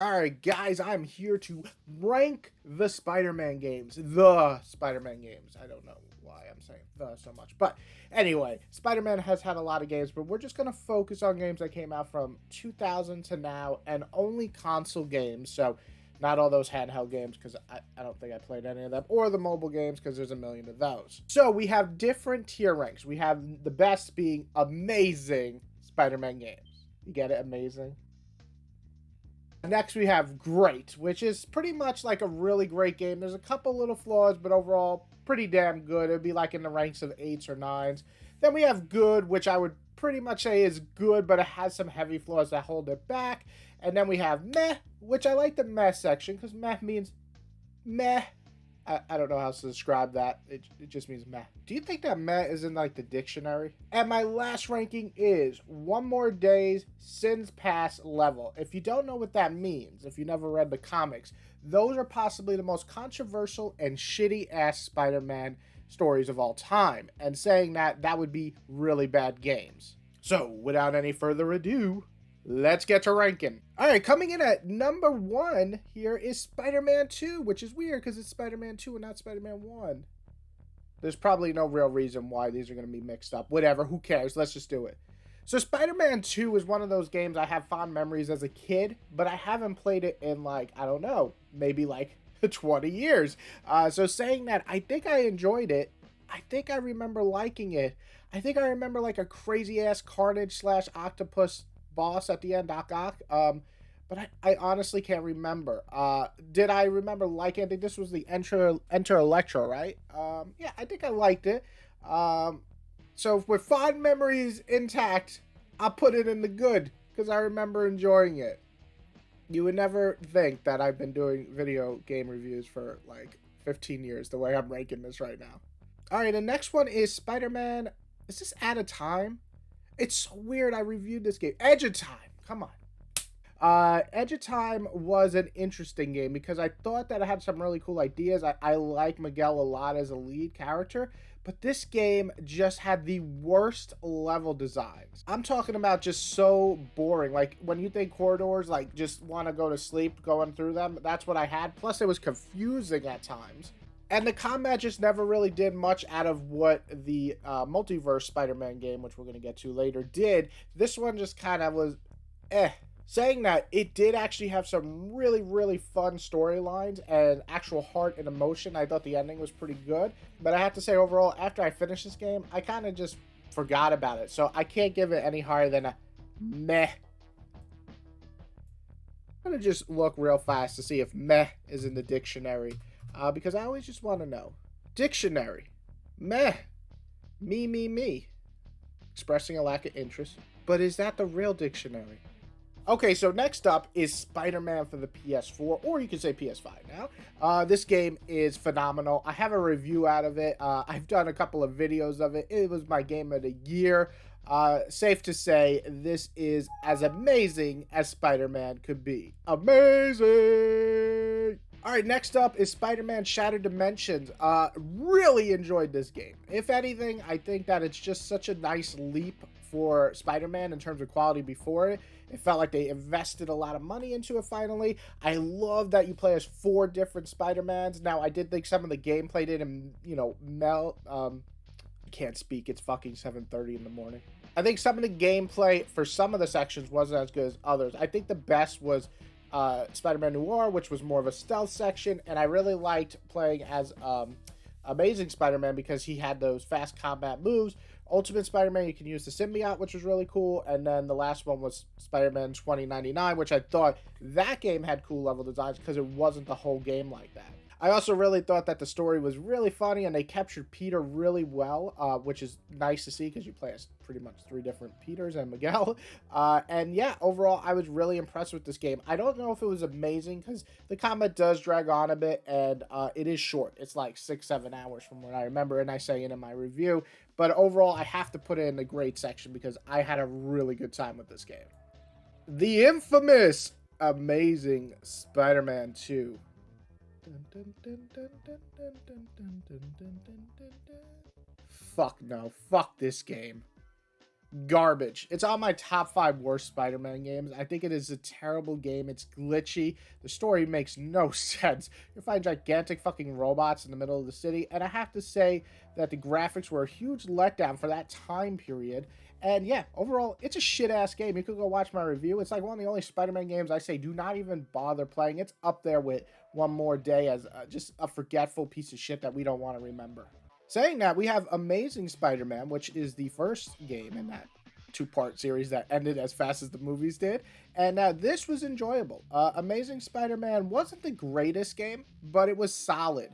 Alright, guys, I'm here to rank the Spider-Man games. The Spider-Man games. I don't know why I'm saying the so much. But anyway, Spider-Man has had a lot of games, but we're just going to focus on games that came out from 2000 to now and only console games. So not all those handheld games because I don't think I played any of them, or the mobile games because there's a million of those. So we have different tier ranks. We have the best being amazing Spider-Man games. You get it? Amazing. Next, we have Great, which is pretty much like a really great game. There's a couple little flaws, but overall, pretty damn good. It'd be like in the ranks of 8s or 9s. Then we have Good, which I would pretty much say is good, but it has some heavy flaws that hold it back. And then we have Meh, which I like the Meh section, because Meh means meh. I don't know how to describe that. It just means meh. Do you think that meh is in like the dictionary? And my last ranking is One More Day's Sins Past level. If you don't know what that means, if you never read the comics, those are possibly the most controversial and shitty ass Spider-Man stories of all time. And saying that would be really bad games. So without any further ado, let's get to ranking. All right, coming in at number 1 here is Spider-Man 2, which is weird because it's Spider-Man 2 and not Spider-Man 1. There's probably no real reason why these are going to be mixed up. Whatever, who cares? Let's just do it. So Spider-Man 2 is one of those games I have fond memories as a kid, but I haven't played it in like, I don't know, maybe like 20 years. So saying that, I think I enjoyed it. I think I remember liking it. I think I remember like a crazy-ass Carnage / Octopus boss at the end, Doc Ock. But I honestly can't remember. Did I remember liking it? I think this was the Enter Electro, right? Yeah, I think I liked it. So with fond memories intact, I'll put it in the good because I remember enjoying it. You would never think that I've been doing video game reviews for like 15 years the way I'm ranking this right now. All right, the next one is Spider-Man. Is this At a Time? It's so weird I reviewed this game. Edge of Time. Come on. Edge of Time was an interesting game because I thought that it had some really cool ideas. I like Miguel a lot as a lead character, but this game just had the worst level designs. I'm talking about just so boring. Like when you think corridors, like just want to go to sleep going through them, that's what I had. Plus it was confusing at times. And the combat just never really did much out of what the multiverse Spider-Man game, which we're going to get to later, did. This one just kind of was Saying that, it did actually have some really, really fun storylines and actual heart and emotion. I thought the ending was pretty good. But I have to say, overall, after I finished this game, I kind of just forgot about it. So I can't give it any higher than a meh. I'm going to just look real fast to see if meh is in the dictionary. Because I always just want to know. Dictionary. Meh. Me. Expressing a lack of interest. But is that the real dictionary? Okay, so next up is Spider-Man for the PS4, or you can say PS5 now. This game is phenomenal. I have a review out of it. I've done a couple of videos of it. It was my game of the year. Safe to say, this is as amazing as Spider-Man could be. Amazing! Alright, next up is Spider-Man Shattered Dimensions. Really enjoyed this game. If anything, I think that it's just such a nice leap for Spider-Man in terms of quality before it. It felt like they invested a lot of money into it finally. I love that you play as 4 different Spider-Mans. Now, I did think some of the gameplay didn't, I can't speak. It's fucking 7:30 in the morning. I think some of the gameplay for some of the sections wasn't as good as others. I think the best was Spider-Man Noir, which was more of a stealth section, and I really liked playing as Amazing Spider-Man because he had those fast combat moves. Ultimate Spider-Man, you can use the symbiote, which was really cool, and then the last one was Spider-Man 2099, which I thought that game had cool level designs because it wasn't the whole game like that. I also really thought that the story was really funny and they captured Peter really well, which is nice to see because you play as pretty much 3 different Peters and Miguel. And yeah, overall, I was really impressed with this game. I don't know if it was amazing because the combat does drag on a bit and it is short. It's like 6-7 hours from what I remember, and I say it in my review. But overall, I have to put it in the great section because I had a really good time with this game. The infamous Amazing Spider-Man 2. Fuck no. Fuck this game. Garbage. It's on my top 5 worst Spider-Man games. I think it is a terrible game. It's glitchy. The story makes no sense. You find gigantic fucking robots in the middle of the city, and I have to say that the graphics were a huge letdown for that time period. And yeah, overall, it's a shit-ass game. You could go watch my review. It's like one of the only Spider-Man games I say do not even bother playing. It's up there with One More Day as just a forgetful piece of shit that we don't want to remember. Saying that, we have Amazing Spider-Man, which is the first game in that two-part series that ended as fast as the movies did. And this was enjoyable. Amazing Spider-Man wasn't the greatest game, but it was solid.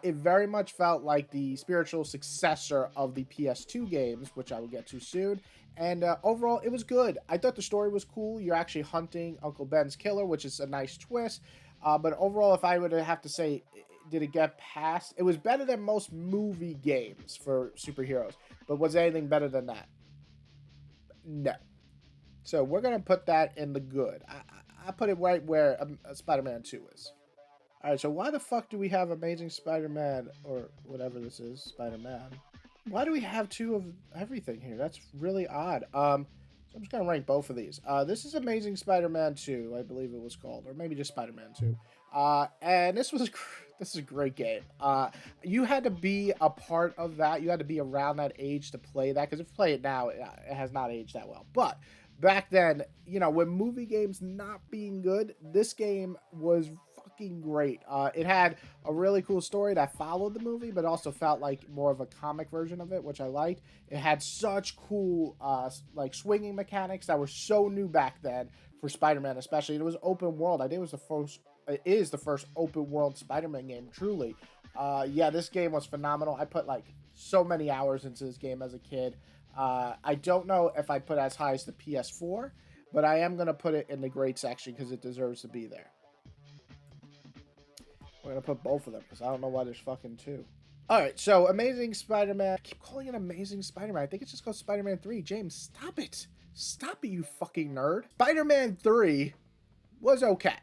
It very much felt like the spiritual successor of the PS2 games, which I will get to soon. And overall, it was good. I thought the story was cool. You're actually hunting Uncle Ben's killer, which is a nice twist. But overall, if I would have to say, did it get past? It was better than most movie games for superheroes. But was anything better than that? No. So we're going to put that in the good. I put it right where Spider-Man 2 is. Alright, so why the fuck do we have Amazing Spider-Man, or whatever this is, Spider-Man? Why do we have 2 of everything here? That's really odd. So I'm just going to rank both of these. This is Amazing Spider-Man 2, I believe it was called, or maybe just Spider-Man 2. And this is a great game. You had to be a part of that. You had to be around that age to play that, because if you play it now, it has not aged that well. But back then, you know, with movie games not being good, this game was fucking great. It had a really cool story that followed the movie, but also felt like more of a comic version of it, which I liked. It had such cool, like swinging mechanics that were so new back then for Spider-Man, especially. It was open world. I think it is the first open world Spider-Man game, truly. Yeah, this game was phenomenal. I put like so many hours into this game as a kid. I don't know if I put as high as the PS4, but I am going to put it in the great section because it deserves to be there. We're going to put both of them because I don't know why there's fucking 2. Alright, so Amazing Spider-Man. I keep calling it Amazing Spider-Man. I think it's just called Spider-Man 3. James, stop it. Stop it, you fucking nerd. Spider-Man 3 was okay.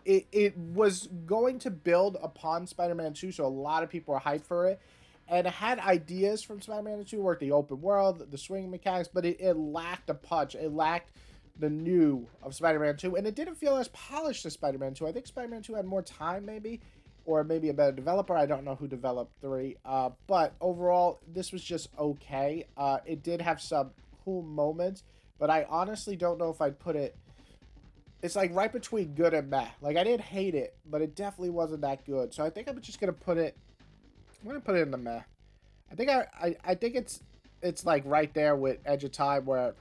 It was going to build upon Spider-Man 2, so a lot of people are hyped for it. And it had ideas from Spider-Man 2, where the open world, the swinging mechanics, but it lacked a punch. It lacked the new of Spider-Man 2, and it didn't feel as polished as Spider-Man 2. I think Spider-Man 2 had more time, maybe, or maybe a better developer. I don't know who developed 3. But overall, this was just okay. It did have some cool moments, but I honestly don't know if I'd put it... It's like right between good and meh. Like, I didn't hate it, but it definitely wasn't that good. So I think I'm just going to put it... I'm going to put it in the meh. I think it's like right there with Edge of Time, where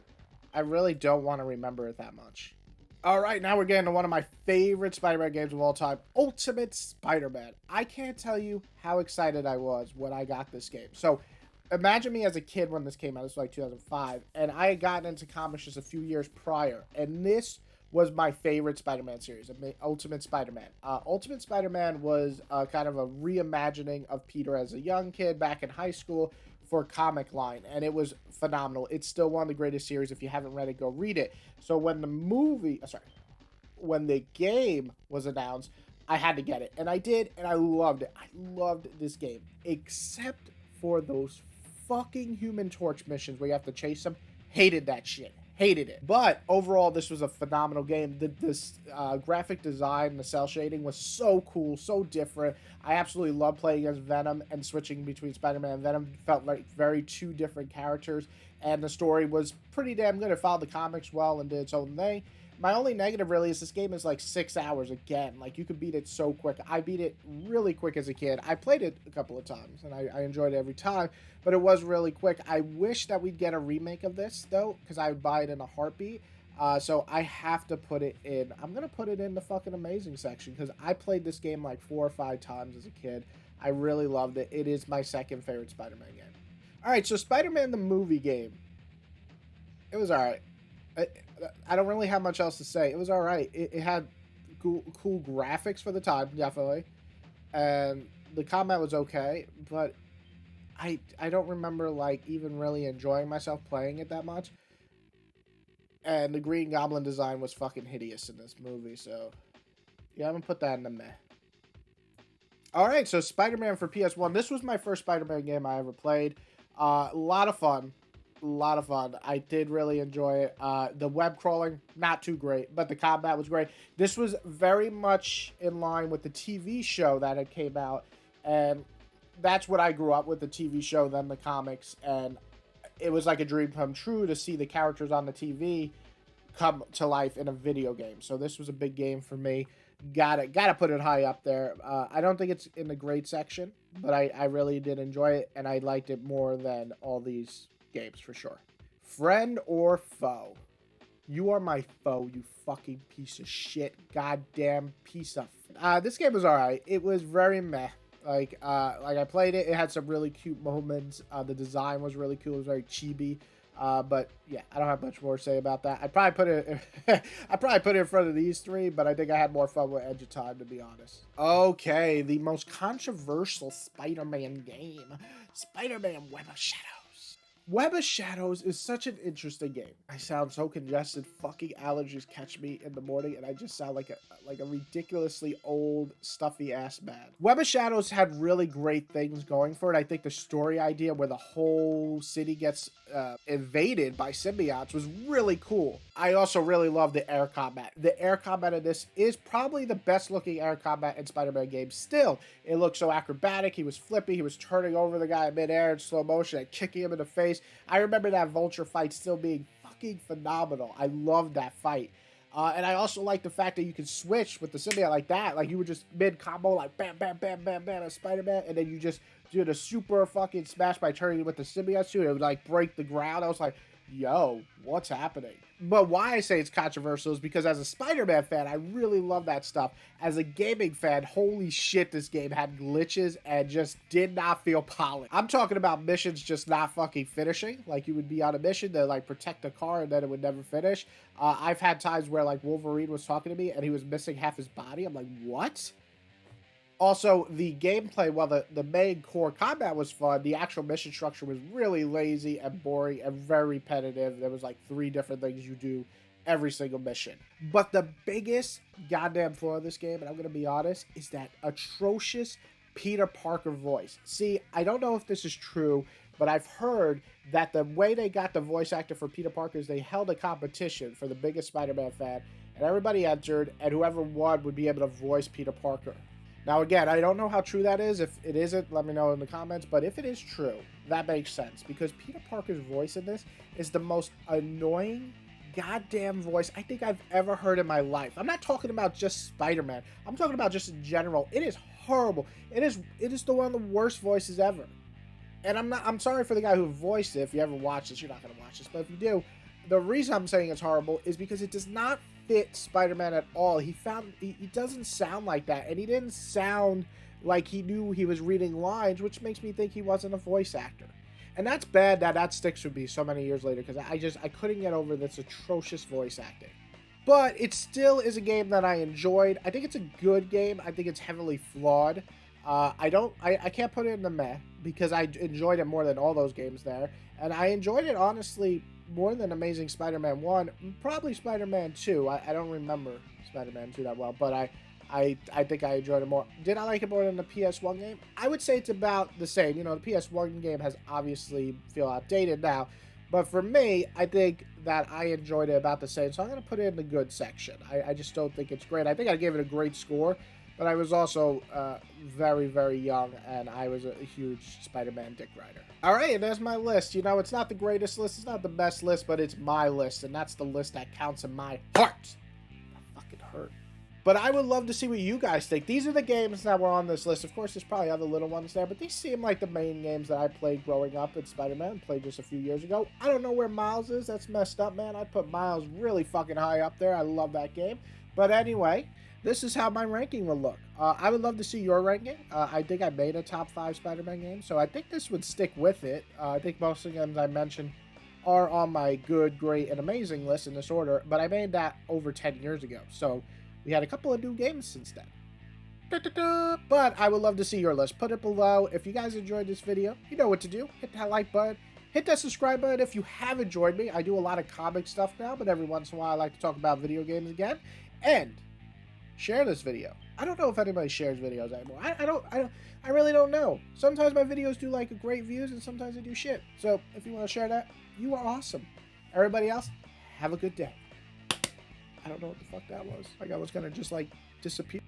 I really don't want to remember it that much. Alright, now we're getting to one of my favorite Spider-Man games of all time, Ultimate Spider-Man. I can't tell you how excited I was when I got this game. So, imagine me as a kid when this came out. This was like 2005, and I had gotten into comics just a few years prior, and this was my favorite Spider-Man series, Ultimate Spider-Man. Ultimate Spider-Man was kind of a reimagining of Peter as a young kid back in high school for comic line, and it was phenomenal. It's still one of the greatest series. If you haven't read it, go read it. So when when the game was announced, I had to get it, and I did, and I loved it. I loved this game, except for those fucking Human Torch missions where you have to chase them. Hated that shit. Hated it. But overall, this was a phenomenal game. This graphic design, the cell shading was so cool, so different. I absolutely love playing as Venom and switching between Spider-Man and Venom. Felt like very 2 different characters. And the story was pretty damn good. It followed the comics well and did its own thing. My only negative really is this game is like 6 hours again. Like, you could beat it so quick. I beat it really quick as a kid. I played it a couple of times, and I enjoyed it every time, but it was really quick. I wish that we'd get a remake of this, though, because I would buy it in a heartbeat. So I have to put it in. I'm going to put it in the fucking amazing section, because I played this game like 4 or 5 times as a kid. I really loved it. It is my second favorite Spider-Man game. Alright, so Spider-Man the movie game. It was alright. I don't really have much else to say. It was all right. It had cool graphics for the time, definitely. And the combat was okay, but I don't remember, like, even really enjoying myself playing it that much. And the Green Goblin design was fucking hideous in this movie, so... yeah, I'm gonna put that in the meh. Alright, so Spider-Man for PS1. This was my first Spider-Man game I ever played. A lot of fun. A lot of fun. I did really enjoy it. The web crawling, not too great, but the combat was great. This was very much in line with the TV show that had came out, and that's what I grew up with, the TV show, then the comics, and it was like a dream come true to see the characters on the TV come to life in a video game. So this was a big game for me. Gotta put it high up there. I don't think it's in the great section, but I really did enjoy it, and I liked it more than all these games for sure. Friend or foe? You are my foe, you fucking piece of shit. Goddamn piece of... this game was alright. It was very meh. Like I played it. It had some really cute moments. The design was really cool. It was very chibi. But yeah, I don't have much more to say about that. I'd probably put it in front of these three, but I think I had more fun with Edge of Time, to be honest. Okay, the most controversial Spider-Man game. Spider-Man Web of Shadows. Web of Shadows is such an interesting game. I sound so congested. Fucking allergies catch me in the morning, and I just sound like a ridiculously old, stuffy ass man. Web of Shadows had really great things going for it. I think the story idea where the whole city gets invaded by symbiotes was really cool. I also really love the air combat. The air combat in this is probably the best looking air combat in Spider-Man games still. It looked so acrobatic. He was flippy. He was turning over the guy in midair in slow motion and kicking him in the face. I remember that Vulture fight still being fucking phenomenal. I loved that fight. And I also like the fact that you can switch with the symbiote like that. Like, you would just mid-combo, like, bam, bam, bam, bam, bam, as Spider-Man. And then you just do the super fucking smash by turning with the symbiote suit. It would, like, break the ground. I was like, yo, what's happening? But why I say it's controversial is because as a Spider-Man fan, I really love that stuff. As a gaming fan, holy shit, this game had glitches and just did not feel polished. I'm talking about missions just not fucking finishing. Like, you would be on a mission to, like, protect a car and then it would never finish. I've had times where, like, Wolverine was talking to me and he was missing half his body. I'm like, what? Also, the gameplay, while the main core combat was fun, the actual mission structure was really lazy and boring and very repetitive. There was like 3 different things you do every single mission. But the biggest goddamn flaw of this game, and I'm going to be honest, is that atrocious Peter Parker voice. See, I don't know if this is true, but I've heard that the way they got the voice actor for Peter Parker is they held a competition for the biggest Spider-Man fan, and everybody entered, and whoever won would be able to voice Peter Parker. Now, again, I don't know how true that is. If it isn't, let me know in the comments. But if it is true, that makes sense. Because Peter Parker's voice in this is the most annoying goddamn voice I think I've ever heard in my life. I'm not talking about just Spider-Man. I'm talking about just in general. It is horrible. It is one of the worst voices ever. And I'm sorry for the guy who voiced it. If you ever watch this, you're not going to watch this. But if you do, the reason I'm saying it's horrible is because it does not fit Spider-Man at all. He doesn't sound like that, and he didn't sound like he knew he was reading lines, which makes me think he wasn't a voice actor. And that's bad that sticks with me so many years later, because I couldn't get over this atrocious voice acting. But it still is a game that I enjoyed. I think it's a good game. I think it's heavily flawed. I can't put it in the meh, because I enjoyed it more than all those games there. And I enjoyed it, honestly, more than Amazing Spider-Man 1, probably Spider-Man 2. I don't remember Spider-Man 2 that well, but I think I enjoyed it more. Did I like it more than the PS1 game? I would say it's about the same. You know, the PS1 game has obviously feel outdated now, but for me, I think that I enjoyed it about the same, so I'm going to put it in the good section. I just don't think it's great. I think I gave it a great score, but I was also very, very young, and I was a huge Spider-Man dick rider. All right, and there's my list. You know, it's not the greatest list, it's not the best list, but it's my list, and that's the list that counts in my heart. That fucking hurt. But I would love to see what you guys think. These are the games that were on this list. Of course, there's probably other little ones there, but these seem like the main games that I played growing up in Spider-Man. Played just a few years ago. I don't know where Miles is. That's messed up, man. I'd put Miles really fucking high up there. I love that game. But anyway, this is how my ranking will look. I would love to see your ranking. I think I made a top 5 Spider-Man game, so I think this would stick with it. I think most of the games I mentioned are on my good, great, and amazing list in this order, but I made that over 10 years ago, so we had a couple of new games since then. But I would love to see your list. Put it below. If you guys enjoyed this video, you know what to do. Hit that like button. Hit that subscribe button if you have enjoyed me. I do a lot of comic stuff now, but every once in a while I like to talk about video games again. And share this video. I don't know if anybody shares videos anymore. I really don't know. Sometimes my videos do like great views and sometimes they do shit. So if you want to share that, you are awesome. Everybody else, have a good day. I don't know what the fuck that was. Like I was gonna just like disappear.